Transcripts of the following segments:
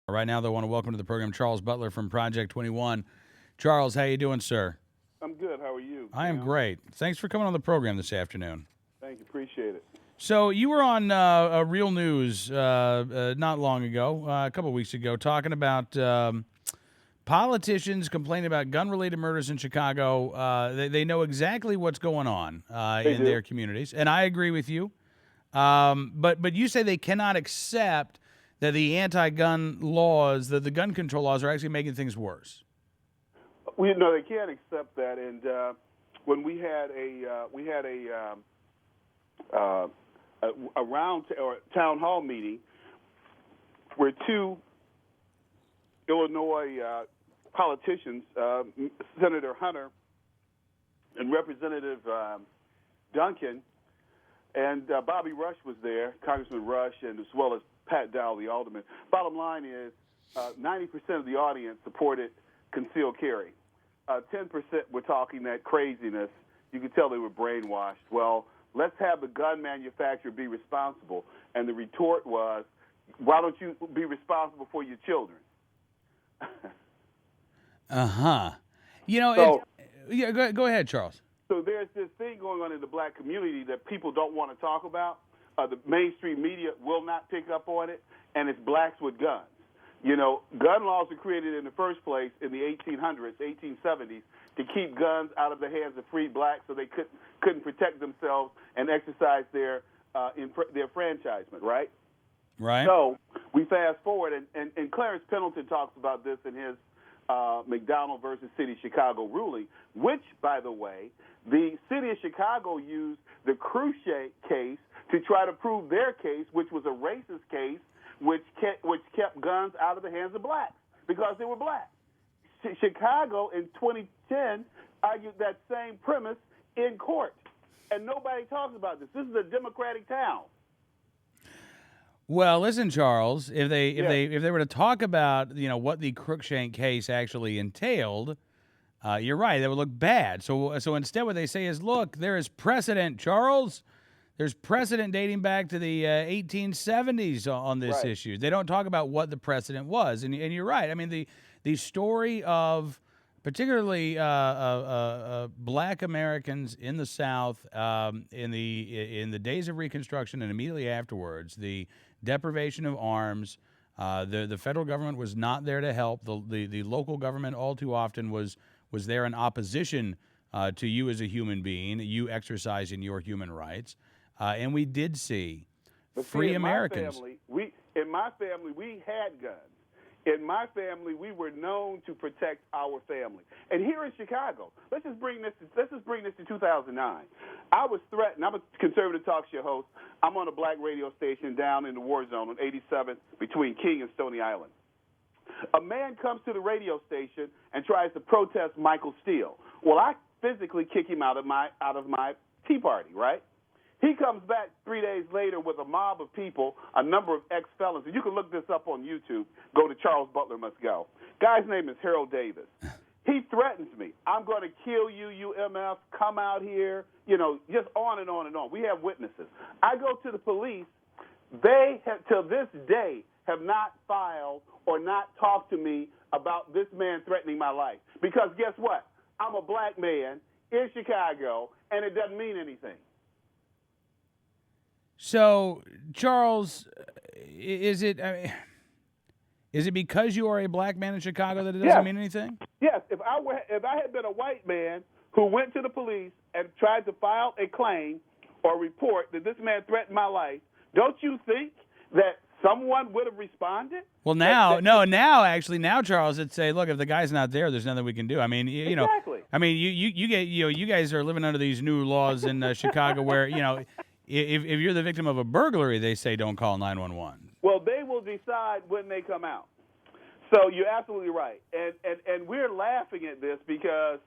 Right now, though, I want to welcome to the program Charles Butler from Project 21. Charles, how you doing, sir? I'm good. How are you, I am Cam? great. Thanks for coming on the program this afternoon. Thank you. Appreciate it. So you were on Real News not long ago, a couple weeks ago, talking about politicians complaining about gun-related murders in Chicago. They know exactly what's going on They in do. their communities, and I agree with you. But you say they cannot accept that the anti-gun laws, that the gun control laws, are actually making things worse. We know they can't accept that. And when we had a round or town hall meeting where two Illinois politicians, Senator Hunter and Representative Duncan, and Bobby Rush was there, Congressman Rush, and as well as Pat Dowell, the alderman. Bottom line is 90% of the audience supported concealed carry. 10% were talking that craziness. You could tell they were brainwashed. Well, let's have the gun manufacturer be responsible. And the retort was, why don't you be responsible for your children? Uh-huh. You know, So, yeah, go ahead, Charles. so there's this thing going on in the black community that people don't want to talk about. The mainstream media will not pick up on it, and it's blacks with guns. You know, gun laws were created in the first place in the 1800s, 1870s, to keep guns out of the hands of free blacks so they couldn't protect themselves and exercise their enfranchisement, right? Right? So we fast forward, and Clarence Pendleton talks about this in his McDonald versus City of Chicago ruling, which, by the way, the City of Chicago used the Cruciate case to try to prove their case, which was a racist case, which kept guns out of the hands of blacks because they were black. Chicago in 2010 argued that same premise in court, and nobody talks about this. This is a Democratic town. Well, listen, Charles, if they Yes. if they were to talk about, what the Crookshank case actually entailed, you're right, that would look bad. So instead what they say is, look, there is precedent, Charles. There's precedent dating back to the 1870s on this Right. issue. They don't talk about what the precedent was, and you're right. I mean, the story of particularly black Americans in the South in the days of Reconstruction and immediately afterwards, the deprivation of arms. The federal government was not there to help. The local government all too often was there in opposition to you as a human being, you exercising your human rights. And we did see But see, free in Americans. in my family, we had guns. In my family, we were known to protect our family. And here in Chicago, let's just bring this to 2009. I was threatened. I'm a conservative talk show host. I'm on a black radio station down in the war zone on 87th between King and Stony Island. A man comes to the radio station and tries to protest Michael Steele. Well, I physically kick him out of my Tea Party, right? He comes back 3 days later with a mob of people, a number of ex-felons. And you can look this up on YouTube. Go to Charles Butler Must Go. Guy's name is Harold Davis. He threatens me. I'm going to kill you, you MF. Come out here. Just on and on and on. We have witnesses. I go to the police. They have, till this day, have not filed or not talked to me about this man threatening my life. Because guess what? I'm a black man in Chicago, and it doesn't mean anything. So, Charles, is it because you are a black man in Chicago that it doesn't Yes. mean anything? Yes, if I had been a white man who went to the police and tried to file a claim or report that this man threatened my life, don't you think that someone would have responded? Well, now, Charles, it's say, look, if the guy's not there, there's nothing we can do. I mean, Exactly. I mean, you guys are living under these new laws in Chicago where, if you're the victim of a burglary, they say don't call 911. Well, they will decide when they come out. So you're absolutely right, and we're laughing at this because,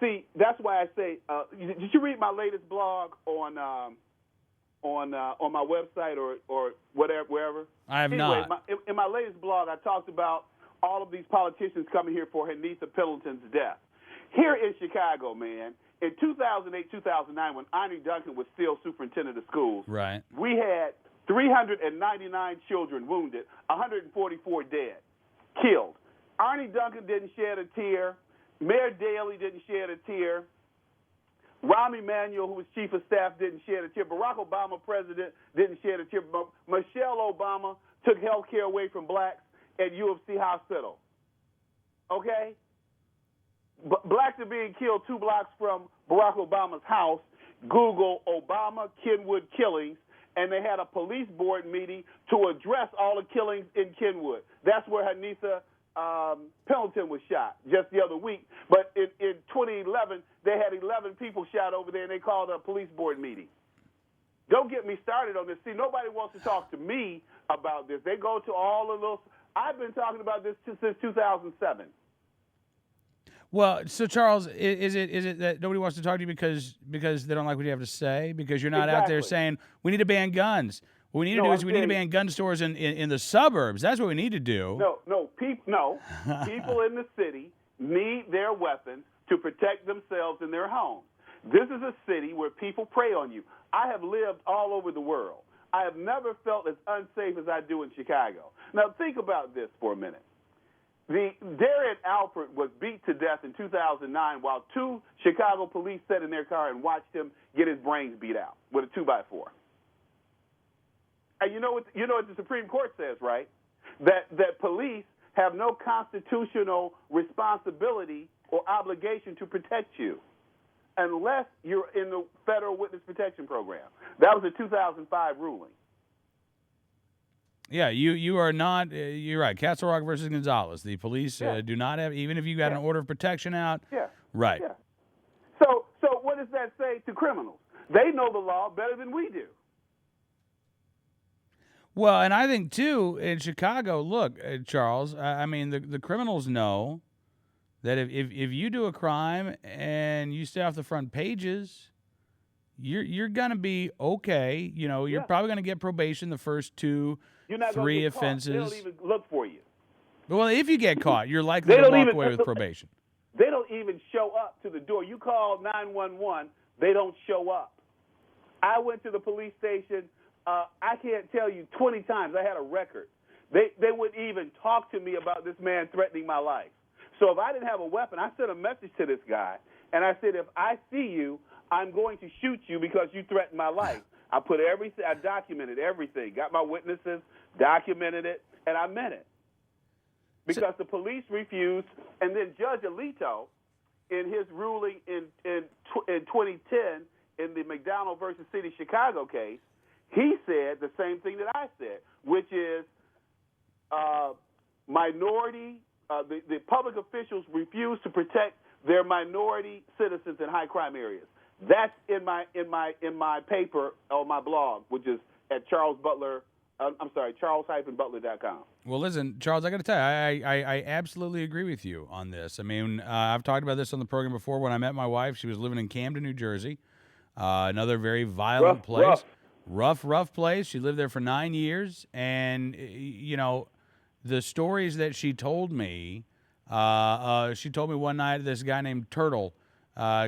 see, that's why I say, did you read my latest blog on my website or whatever, wherever? I have Anyway, not. In my latest blog, I talked about all of these politicians coming here for Hanitha Pendleton's death. Here in Chicago, man, in 2008, 2009, when Arnie Duncan was still superintendent of schools, Right. we had 399 children wounded, 144 dead, killed. Arnie Duncan didn't shed a tear. Mayor Daley didn't shed a tear. Rahm Emanuel, who was chief of staff, didn't shed a tear. Barack Obama, president, didn't shed a tear. Michelle Obama took health care away from blacks at U of C Hospital. Okay? Blacks are being killed 2 blocks from Barack Obama's house. Google Obama Kenwood killings, and they had a police board meeting to address all the killings in Kenwood. That's where Hanitha Pendleton was shot just the other week. But in 2011, they had 11 people shot over there, and they called a police board meeting. Don't get me started on this. See, nobody wants to talk to me about this. They go to all of those. I've been talking about this since 2007. Well, so Charles, is it that nobody wants to talk to you because they don't like what you have to say? Because you're not out there saying we need to ban guns. What we need to do is we need to ban gun stores in the suburbs. That's what we need to do. No. People in the city need their weapons to protect themselves and their homes. This is a city where people prey on you. I have lived all over the world. I have never felt as unsafe as I do in Chicago. Now, think about this for a minute. Darian Alford was beat to death in 2009 while 2 Chicago police sat in their car and watched him get his brains beat out with a 2x4. And you know what the Supreme Court says, right? That police have no constitutional responsibility or obligation to protect you unless you're in the Federal Witness Protection Program. That was a 2005 ruling. Yeah, you are not. You're right. Castle Rock versus Gonzalez. The police do not have, even if you got an order of protection out. Yeah. Right. Yeah. So what does that say to criminals? They know the law better than we do. Well, and I think too in Chicago. Look, Charles. I mean, the criminals know that if you do a crime and you stay off the front pages, you're gonna be okay. You know, you're probably gonna get probation the first 2. You're not 3 get offenses. Caught. They don't even look for you. Well, if you get caught, you're likely to walk away with probation. They don't even show up to the door. You call 911, they don't show up. I went to the police station, I can't tell you 20 times. I had a record. They wouldn't even talk to me about this man threatening my life. So if I didn't have a weapon, I sent a message to this guy, and I said, if I see you, I'm going to shoot you because you threatened my life. I put everything, I documented everything, got my witnesses, documented it, and I meant it. Because the police refused, and then Judge Alito, in his ruling in 2010 in the McDonald versus City of Chicago case, he said the same thing that I said, which is the public officials refuse to protect their minority citizens in high crime areas. That's in my paper on my blog, which is at charles-butler.com. Well, listen, Charles, I got to tell you, I absolutely agree with you on this. I mean, I've talked about this on the program before. When I met my wife, she was living in Camden, New Jersey, another very violent place. Rough place. She lived there for 9 years, and you know, the stories that she told me one night this guy named Turtle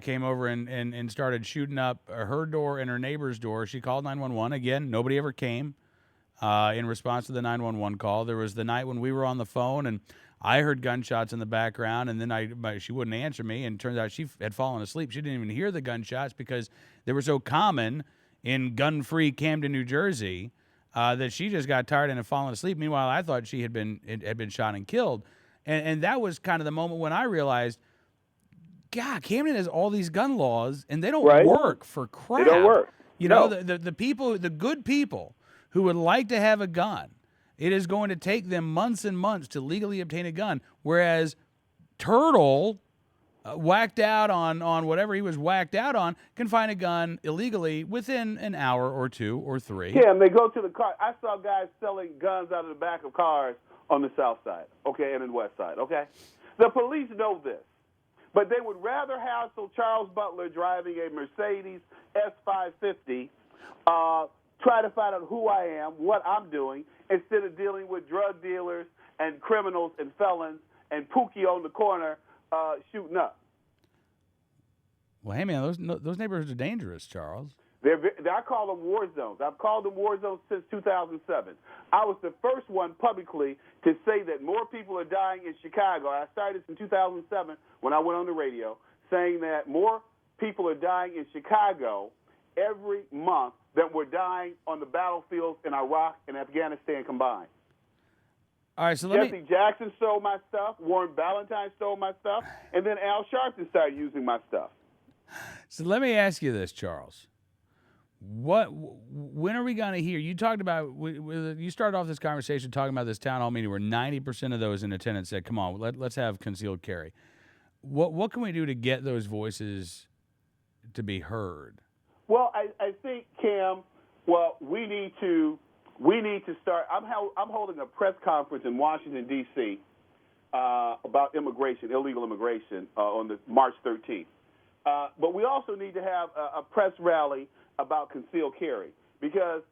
came over and started shooting up her door and her neighbor's door. She called 911. Again, nobody ever came in response to the 911 call. There was the night when we were on the phone, and I heard gunshots in the background, and then she wouldn't answer me, and it turns out she had fallen asleep. She didn't even hear the gunshots because they were so common in gun-free Camden, New Jersey, that she just got tired and had fallen asleep. Meanwhile, I thought she had been shot and killed. And that was kind of the moment when I realized, God, Camden has all these gun laws, and they don't work for crap. They don't work. You know, the people, the good people who would like to have a gun, it is going to take them months and months to legally obtain a gun, whereas Turtle, whacked out on whatever he was whacked out on, can find a gun illegally within an hour or 2 or 3. Yeah, and they go to the car. I saw guys selling guns out of the back of cars on the south side, okay, and the west side, okay? The police know this, but they would rather hassle Charles Butler driving a Mercedes S550, try to find out who I am, what I'm doing, instead of dealing with drug dealers and criminals and felons and Pookie on the corner shooting up. Well, hey, man, those neighborhoods are dangerous, Charles. I call them war zones. I've called them war zones since 2007. I was the first one publicly to say that more people are dying in Chicago. I started this in 2007 when I went on the radio, saying that more people are dying in Chicago every month than were dying on the battlefields in Iraq and Afghanistan combined. All right, so Jesse Jackson stole my stuff. Warren Ballentine stole my stuff. And then Al Sharpton started using my stuff. So let me ask you this, Charles. When are we going to hear? You talked about, you started off this conversation talking about this town hall meeting where 90% of those in attendance said, come on, let's have concealed carry. What can we do to get those voices to be heard? Well, I think, Cam, we need to start. I'm holding a press conference in Washington, D.C. About immigration, illegal immigration, on the March 13th. But we also need to have a press rally about concealed carry, because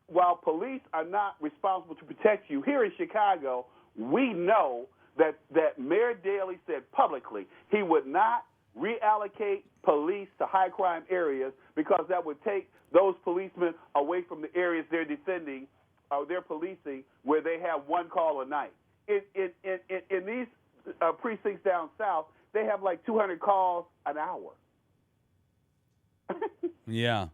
while police are not responsible to protect you, here in Chicago, we know that Mayor Daley said publicly he would not reallocate police to high crime areas because that would take those policemen away from the areas they're defending or they're policing, where they have one call a night. In these precincts down south, they have like 200 calls an hour. Yeah.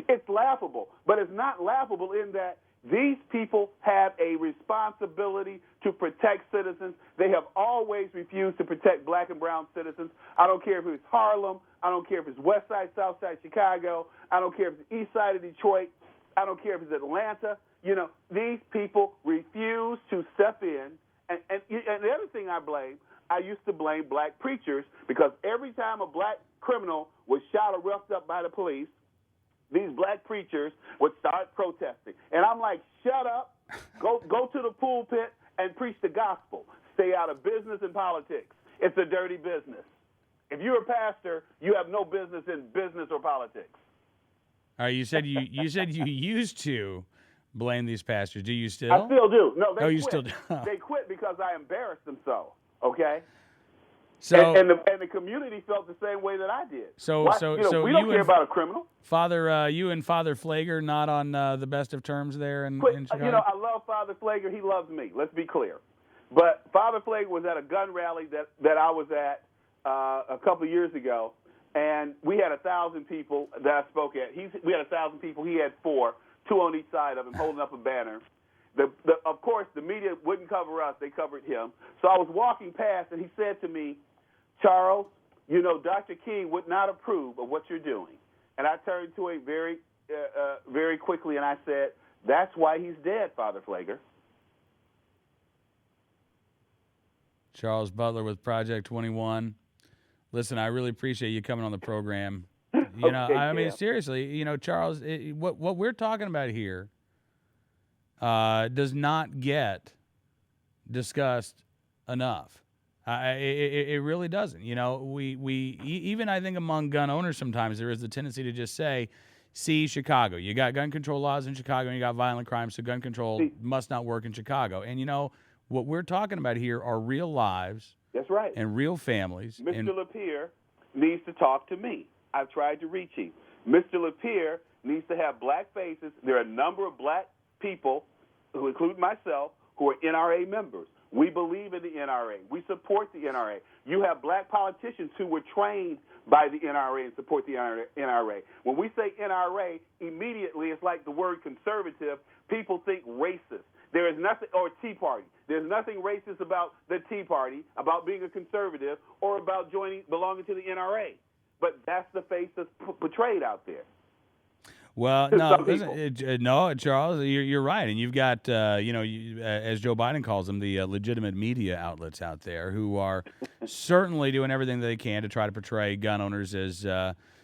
It's laughable, but it's not laughable in that these people have a responsibility to protect citizens. They have always refused to protect black and brown citizens. I don't care if it's Harlem. I don't care if it's West Side, South Side Chicago. I don't care if it's East Side of Detroit. I don't care if it's Atlanta. You know, these people refuse to step in. And the other thing I used to blame black preachers, because every time a black criminal was shot or roughed up by the police, these black preachers would start protesting. And I'm like, shut up, go to the pulpit and preach the gospel. Stay out of business and politics. It's a dirty business. If you're a pastor, you have no business in business or politics. All right, you said you used to blame these pastors. Do you still? I still do. No, they quit. You still do. They quit because I embarrassed them so, okay? So and the community felt the same way that I did. So we don't care about a criminal. Father, you and Father Flager not on the best of terms there in Chicago? You know, I love Father Flager. He loves me. Let's be clear. But Father Flager was at a gun rally that I was at a couple of years ago, and we had 1,000 people that I spoke at. We had 1,000 people. He had 4, 2 on each side of him, holding up a banner. Of course, the media wouldn't cover us. They covered him. So I was walking past, and he said to me, Charles, you know, Dr. King would not approve of what you're doing. And I turned to him very quickly, and I said, that's why he's dead, Father Flager. Charles Butler with Project 21. Listen, I really appreciate you coming on the program. You know, Okay, I mean, yeah. seriously, you know, Charles, what we're talking about here does not get discussed enough. It really doesn't. You know, we even I think among gun owners sometimes there is the tendency to just say, see, Chicago, you got gun control laws in Chicago and you got violent crime, so gun control must not work in Chicago. And, you know, what we're talking about here are real lives. That's right. And real families. Mr. Lapierre needs to talk to me. I've tried to reach him. Mr. Lapierre needs to have black faces. There are a number of black people, who include myself, who are NRA members. We believe in the NRA. We support the NRA. You have black politicians who were trained by the NRA and support the NRA. When we say NRA, immediately it's like the word conservative. People think racist. There is nothing, or Tea Party. There's nothing racist about the Tea Party, about being a conservative, or about belonging to the NRA. But that's the face that's portrayed out there. Well, no, Charles, you're right, and you've got as Joe Biden calls them, the legitimate media outlets out there who are certainly doing everything they can to try to portray gun owners as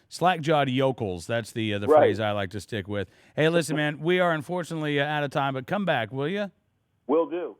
slack-jawed yokels. That's the Right. phrase I like to stick with. Hey, listen, man, we are unfortunately out of time, but come back, will you? Will do.